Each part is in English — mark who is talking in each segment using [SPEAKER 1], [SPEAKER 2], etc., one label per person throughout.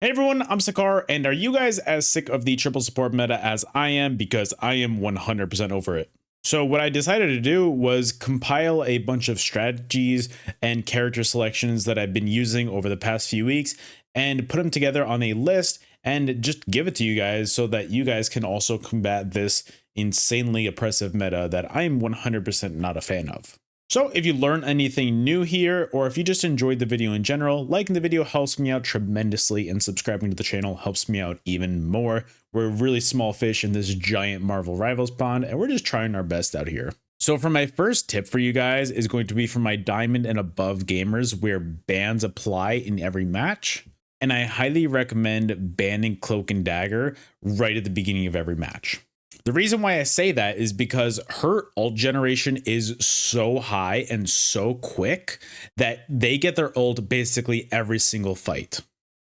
[SPEAKER 1] Hey everyone, I'm Sakar, and are you guys as sick of the triple support meta as I am? Because I am 100% over it. So what I decided to do was compile a bunch of strategies and character selections that I've been using over the past few weeks and put them together on a list and just give it to you guys so that you guys can also combat this insanely oppressive meta that I'm 100% not a fan of. So if you learn anything new here, or if you just enjoyed the video in general, liking the video helps me out tremendously, and subscribing to the channel helps me out even more. We're really small fish in this giant Marvel Rivals pond, and we're just trying our best out here. So for my first tip for you guys is going to be for my diamond and above gamers where bans apply in every match. And I highly recommend banning Cloak and Dagger right at the beginning of every match. The reason why I say that is because her ult generation is so high and so quick that they get their ult basically every single fight.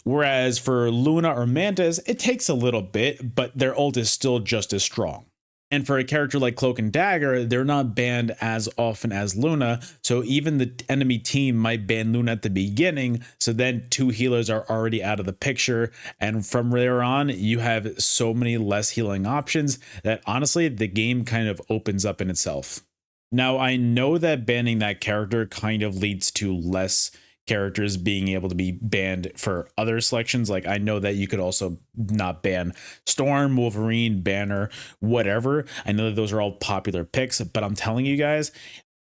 [SPEAKER 1] Whereas for Luna or Mantis, it takes a little bit, but their ult is still just as strong. And for a character like Cloak and Dagger, they're not banned as often as Luna, so even the enemy team might ban Luna at the beginning, so then two healers are already out of the picture, and from there on, you have so many less healing options that honestly, the game kind of opens up in itself. Now, I know that banning that character kind of leads to less characters being able to be banned for other selections. Like I know that you could also not ban Storm, Wolverine, Banner, whatever. I know that those are all popular picks, but I'm telling you guys,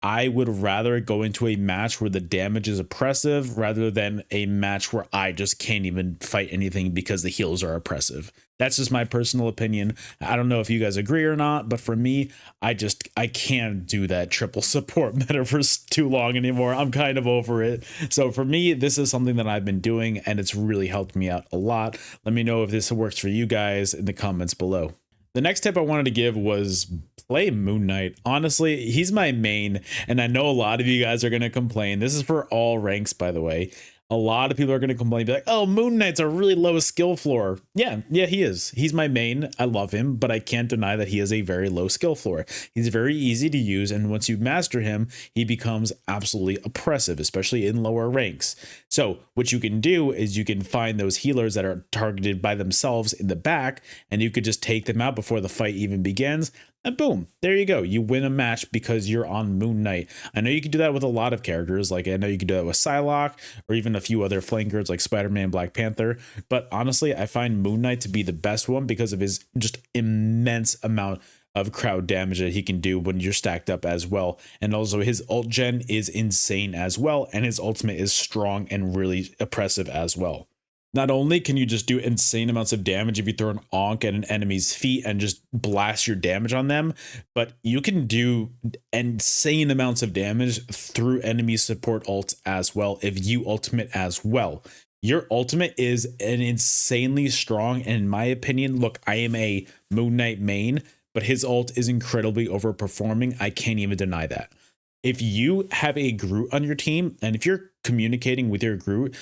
[SPEAKER 1] I would rather go into a match where the damage is oppressive rather than a match where I just can't even fight anything because the heals are oppressive. That's just my personal opinion. I don't know if you guys agree or not, but for me, I can't do that triple support meta for too long anymore. I'm kind of over it. So for me, this is something that I've been doing and it's really helped me out a lot. Let me know if this works for you guys in the comments below. The next tip I wanted to give was play Moon Knight. Honestly, he's my main, and I know a lot of you guys are going to complain. This is for all ranks, by the way. A lot of people are going to complain, be like, oh, Moon Knight's a really low skill floor. Yeah, he is. He's my main. I love him, but I can't deny that he has a very low skill floor. He's very easy to use, and once you master him, he becomes absolutely oppressive, especially in lower ranks. So what you can do is you can find those healers that are targeted by themselves in the back, and you could just take them out before the fight even begins. And boom, there you go. You win a match because you're on Moon Knight. I know you can do that with a lot of characters. Like I know you can do that with Psylocke or even a few other flankers like Spider-Man, Black Panther. But honestly, I find Moon Knight to be the best one because of his just immense amount of crowd damage that he can do when you're stacked up as well. And also his ult gen is insane as well. And his ultimate is strong and really oppressive as well. Not only can you just do insane amounts of damage if you throw an onk at an enemy's feet and just blast your damage on them, but you can do insane amounts of damage through enemy support ults as well if you ultimate as well. Your ultimate is an insanely strong, and in my opinion, look, I am a Moon Knight main, but his ult is incredibly overperforming. I can't even deny that. If you have a Groot on your team, and if you're communicating with your Groot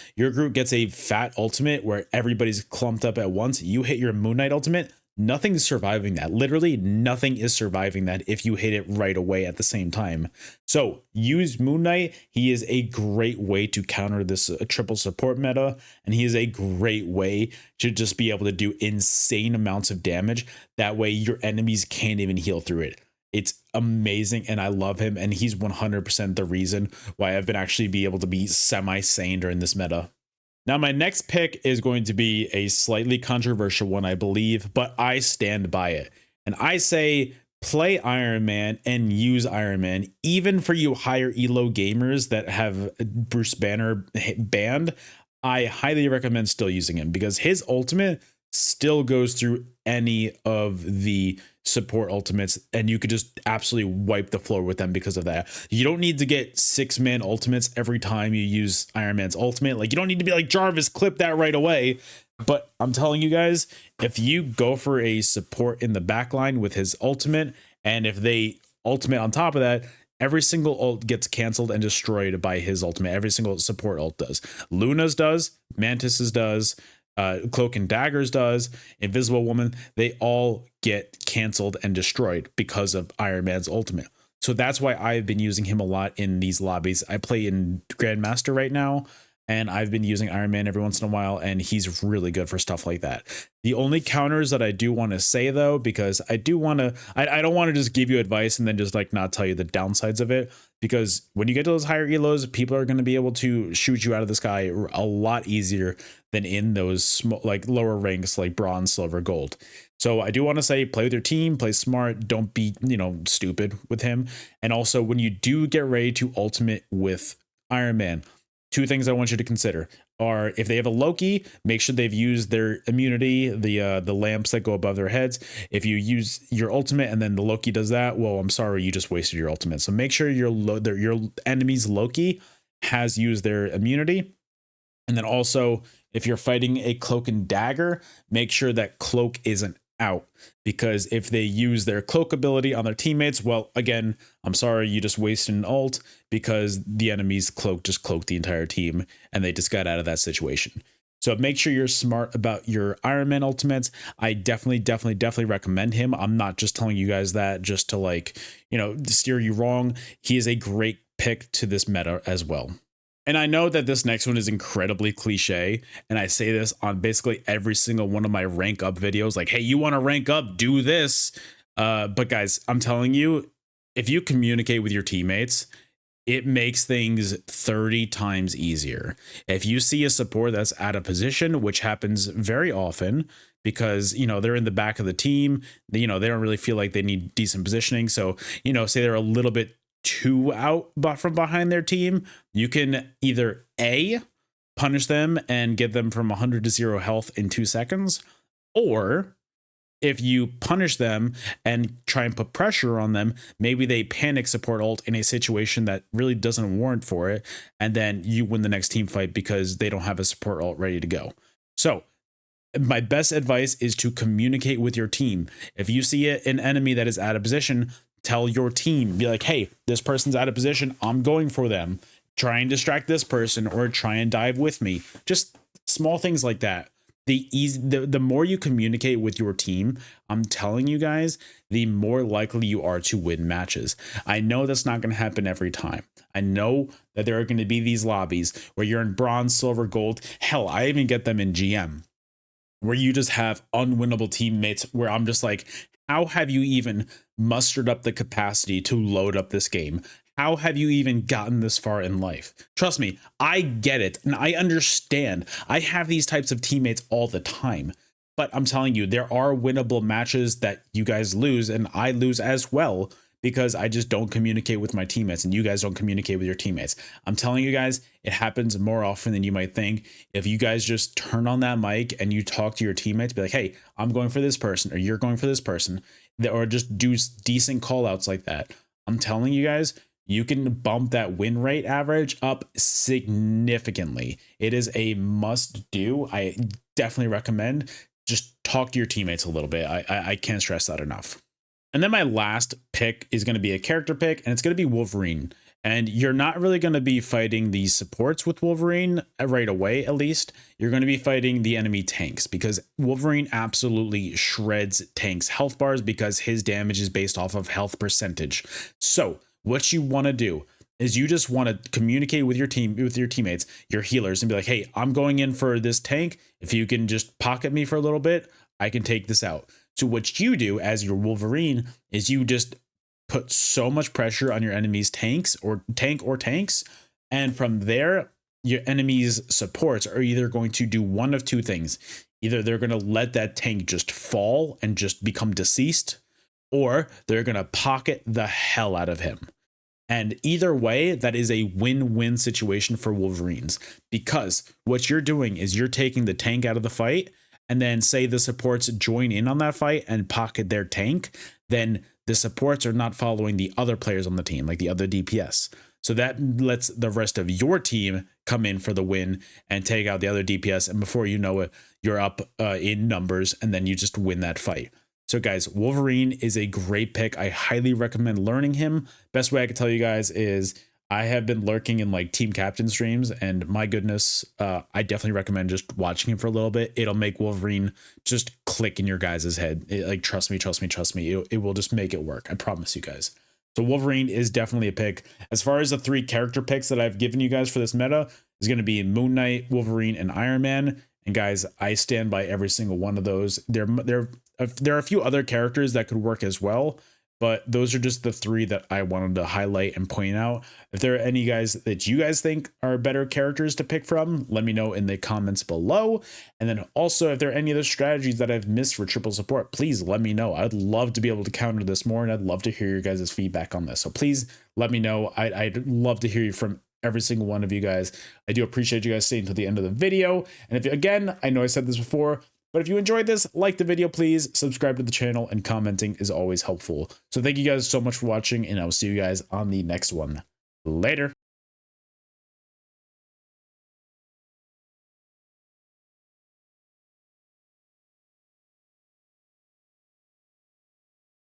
[SPEAKER 1] gets a fat ultimate where everybody's clumped up at once, you hit your Moon Knight ultimate, nothing's surviving that. Literally nothing is surviving that if you hit it right away at the same time. So use Moon Knight. He is a great way to counter this triple support meta, and he is a great way to just be able to do insane amounts of damage. That way your enemies can't even heal through it. It's amazing, and I love him, and he's 100% the reason why I've been actually be able to be semi-sane during this meta. Now, my next pick is going to be a slightly controversial one, I believe, but I stand by it. And I say play Iron Man and use Iron Man, even for you higher elo gamers that have Bruce Banner banned. I highly recommend still using him because his ultimate still goes through any of the support ultimates, and you could just absolutely wipe the floor with them because of that. You don't need to get 6-man ultimates every time you use Iron Man's ultimate. Like, you don't need to be like, Jarvis, clip that right away. But I'm telling you guys, if you go for a support in the backline with his ultimate, and if they ultimate on top of that, every single ult gets canceled and destroyed by his ultimate. Every single support ult does. Luna's does, Mantis's does, Cloak and Daggers does, Invisible Woman, they all get canceled and destroyed because of Iron Man's ultimate. So that's why I've been using him a lot in these lobbies. I play in Grandmaster right now, and I've been using Iron Man every once in a while, and he's really good for stuff like that. The only counters that I do want to say though, because I do want to, I don't want to just give you advice and then just like not tell you the downsides of it, because when you get to those higher elos, people are going to be able to shoot you out of the sky a lot easier than in those small, like lower ranks like bronze, silver, gold. So I do want to say, play with your team, play smart, don't be, stupid with him. And also when you do get ready to ultimate with Iron Man, two things I want you to consider are, if they have a Loki, make sure they've used their immunity, the lamps that go above their heads. If you use your ultimate and then the Loki does that, well, I'm sorry, you just wasted your ultimate. So make sure your enemy's Loki has used their immunity. And then also, if you're fighting a cloak and dagger, make sure that cloak isn't out, because if they use their cloak ability on their teammates, well, again, I'm sorry, you just wasted an ult, because the enemy's cloak just cloaked the entire team and they just got out of that situation. So make sure you're smart about your Iron Man ultimates. I definitely recommend him. I'm not just telling you guys that just to steer you wrong. He is a great pick to this meta as well. And I know that this next one is incredibly cliche, and I say this on basically every single one of my rank up videos, like, hey, you want to rank up, do this. But guys, I'm telling you, if you communicate with your teammates, it makes things 30 times easier. If you see a support that's out of position, which happens very often, because they're in the back of the team, they don't really feel like they need decent positioning. So say they're a little bit too out from behind their team, you can either A, punish them and get them from 100 to 0 health in 2 seconds, or if you punish them and try and put pressure on them, maybe they panic support ult in a situation that really doesn't warrant for it, and then you win the next team fight because they don't have a support ult ready to go. So my best advice is to communicate with your team. If you see an enemy that is out of position, tell your team, be like, hey, this person's out of position, I'm going for them. Try and distract this person, or try and dive with me. Just small things like that. The more you communicate with your team, I'm telling you guys, the more likely you are to win matches. I know that's not going to happen every time. I know that there are going to be these lobbies where you're in bronze, silver, gold. Hell, I even get them in GM, where you just have unwinnable teammates, where I'm just like, how have you even mustered up the capacity to load up this game? How have you even gotten this far in life? Trust me, I get it and I understand. I have these types of teammates all the time, but I'm telling you, there are winnable matches that you guys lose, and I lose as well, because I just don't communicate with my teammates, and you guys don't communicate with your teammates. I'm telling you guys, it happens more often than you might think. If you guys just turn on that mic and you talk to your teammates, be like, hey, I'm going for this person, or you're going for this person, or just do decent call outs like that, I'm telling you guys, you can bump that win rate average up significantly. It is a must do. I definitely recommend just talk to your teammates a little bit. I can't stress that enough. And then my last pick is going to be a character pick, and it's going to be Wolverine. And you're not really going to be fighting the supports with Wolverine right away, at least. You're going to be fighting the enemy tanks, because Wolverine absolutely shreds tanks' health bars, because his damage is based off of health percentage. So what you want to do is you just want to communicate with your team, with your teammates, your healers, and be like, hey, I'm going in for this tank. If you can just pocket me for a little bit, I can take this out. So what you do as your Wolverine is you just put so much pressure on your enemy's tanks or tanks. And from there, your enemy's supports are either going to do one of two things. Either they're going to let that tank just fall and just become deceased, or they're going to pocket the hell out of him. And either way, that is a win-win situation for Wolverines, because what you're doing is you're taking the tank out of the fight, and then say the supports join in on that fight and pocket their tank, then the supports are not following the other players on the team, like the other DPS. So that lets the rest of your team come in for the win and take out the other DPS. And before you know it, you're up in numbers, and then you just win that fight. So guys, Wolverine is a great pick. I highly recommend learning him. Best way I can tell you guys is I have been lurking in like team captain streams, and my goodness, I definitely recommend just watching him for a little bit. It'll make Wolverine just click in your guys' head. Like, trust me. It will just make it work. I promise you guys. So Wolverine is definitely a pick. As far as the 3 character picks that I've given you guys for this meta, is going to be Moon Knight, Wolverine, and Iron Man. And guys, I stand by every single one of those. There are a few other characters that could work as well, but those are just the three that I wanted to highlight and point out. If there are any guys that you guys think are better characters to pick from, let me know in the comments below. And then also, if there are any other strategies that I've missed for triple support, please let me know. I'd love to be able to counter this more, and I'd love to hear your guys' feedback on this. So please let me know. I'd love to hear you from every single one of you guys. I do appreciate you guys staying until the end of the video. And if you, again, I know I said this before, but if you enjoyed this, like the video, please subscribe to the channel, and commenting is always helpful. So thank you guys so much for watching, and I'll see you guys on the next one. Later.